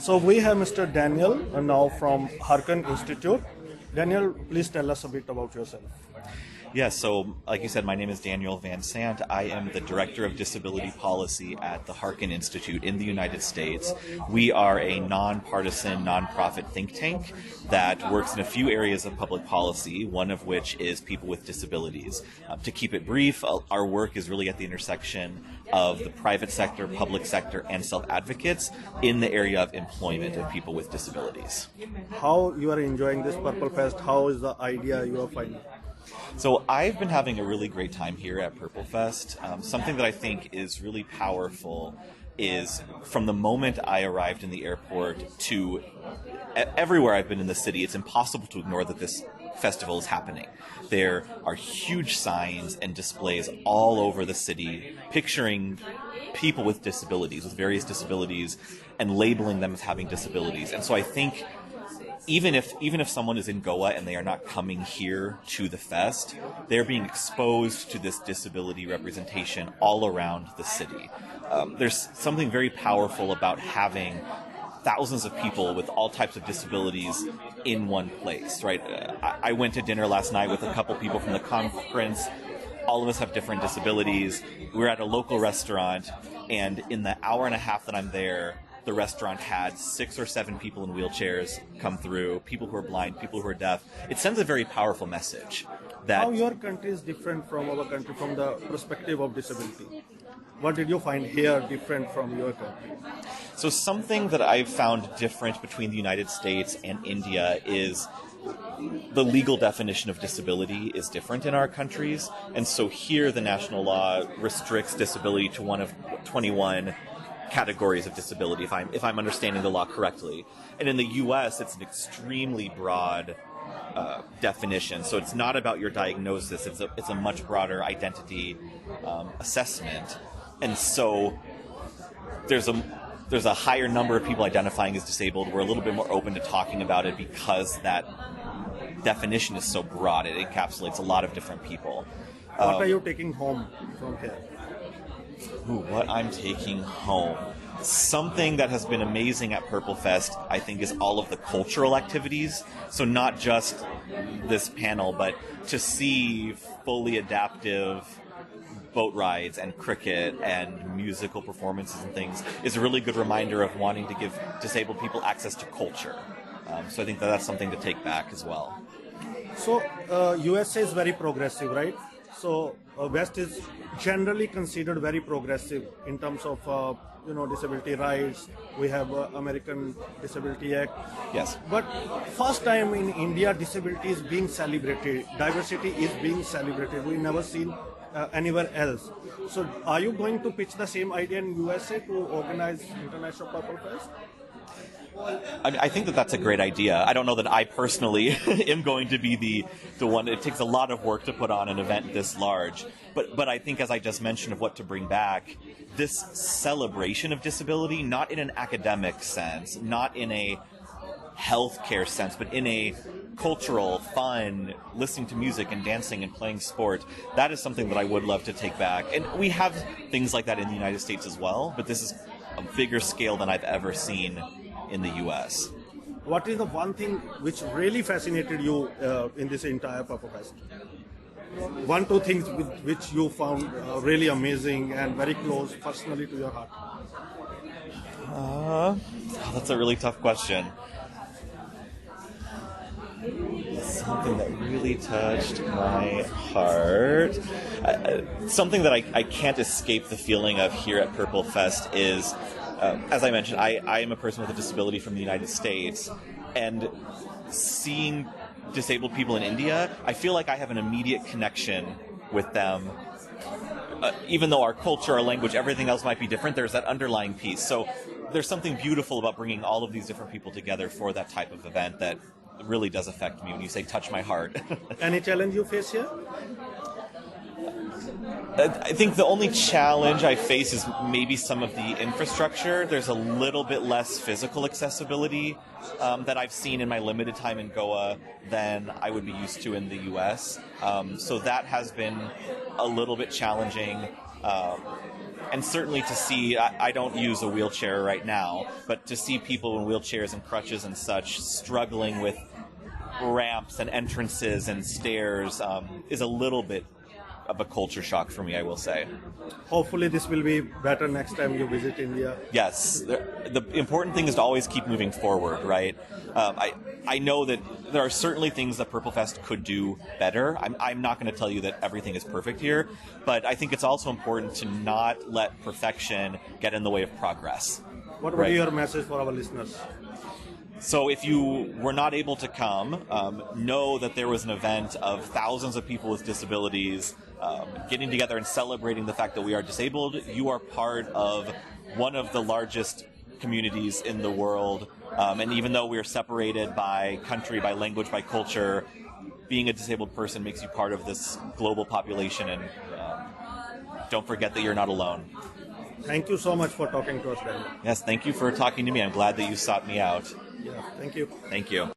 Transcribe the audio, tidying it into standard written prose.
So we have Mr. Daniel now from Harkin Institute. Daniel, please tell us a bit about yourself. Yeah, so like you said, my name is Daniel Van Sant. I am the Director of Disability Policy at the Harkin Institute in the United States. We are a nonpartisan, nonprofit think tank that works in a few areas of public policy, one of which is people with disabilities. To keep it brief, our work is really at the intersection of the private sector, public sector, and self-advocates in the area of employment of people with disabilities. How you are enjoying this Purple Fest? How is the idea you are finding? So I've been having a really great time here at Purple Fest. Something that I think is really powerful is from the moment I arrived in the airport to everywhere I've been in the city, it's impossible to ignore that this festival is happening. There are huge signs and displays all over the city picturing people with disabilities, with various disabilities, and labeling them as having disabilities. And so I think even if someone is in Goa and they are not coming here to the fest, they're being exposed to this disability representation all around the city. There's something very powerful about having thousands of people with all types of disabilities in one place, right? I went to dinner last night with a couple people from the conference. All of us have different disabilities. We're at a local restaurant, and in the hour and a half that I'm there, the restaurant had 6 or 7 people in wheelchairs come through, people who are blind, people who are deaf. It sends a very powerful message that how your country is different from our country from the perspective of disability. What did you find here different from your country? So something that I've found different between the United States and India is the legal definition of disability is different in our countries. And so here the national law restricts disability to one of 21 categories of disability, if I'm understanding the law correctly. And in the U.S., it's an extremely broad definition. So it's not about your diagnosis. It's a much broader identity assessment. And so there's a higher number of people identifying as disabled. We're a little bit more open to talking about it because that definition is so broad. It encapsulates a lot of different people. What are you taking home from here? What I'm taking home. Something that has been amazing at Purple Fest, I think, is all of the cultural activities. So not just this panel, but to see fully adaptive boat rides and cricket and musical performances and things is a really good reminder of wanting to give disabled people access to culture. So I think that's something to take back as well. So USA is very progressive, right? So West is generally considered very progressive in terms of disability rights. We have American Disability Act. Yes. But first time in India, disability is being celebrated. Diversity is being celebrated. We never seen anywhere else. So are you going to pitch the same idea in USA to organize International Purple Fest? I think that's a great idea. I don't know that I personally am going to be the one. It takes a lot of work to put on an event this large. But I think, as I just mentioned, of what to bring back, this celebration of disability, not in an academic sense, not in a healthcare sense, but in a cultural, fun, listening to music and dancing and playing sport, that is something that I would love to take back. And we have things like that in the United States as well, but this is a bigger scale than I've ever seen in the U.S. What is the one thing which really fascinated you in this entire Purple Fest? 1-2 things which you found really amazing and very close personally to your heart. That's a really tough question. Something that really touched my heart. Something that I can't escape the feeling of here at Purple Fest is, as I mentioned, I am a person with a disability from the United States, and seeing disabled people in India, I feel like I have an immediate connection with them. Even though our culture, our language, everything else might be different, there's that underlying piece. So there's something beautiful about bringing all of these different people together for that type of event that really does affect me when you say touch my heart. Any challenge you face here? I think the only challenge I face is maybe some of the infrastructure. There's a little bit less physical accessibility that I've seen in my limited time in Goa than I would be used to in the U.S. So that has been a little bit challenging. And certainly to see, I don't use a wheelchair right now, but to see people in wheelchairs and crutches and such struggling with ramps and entrances and stairs is a little bit of a culture shock for me, I will say. Hopefully this will be better next time you visit India. Yes. The important thing is to always keep moving forward, right? I know that there are certainly things that Purple Fest could do better. I'm not going to tell you that everything is perfect here, but I think it's also important to not let perfection get in the way of progress. What would be your message for our listeners? So if you were not able to come, know that there was an event of thousands of people with disabilities getting together and celebrating the fact that we are disabled. You are part of one of the largest communities in the world. And even though we are separated by country, by language, by culture, being a disabled person makes you part of this global population. And don't forget that you're not alone. Thank you so much for talking to us, Daniel. Yes, thank you for talking to me. I'm glad that you sought me out. Yeah, thank you. Thank you.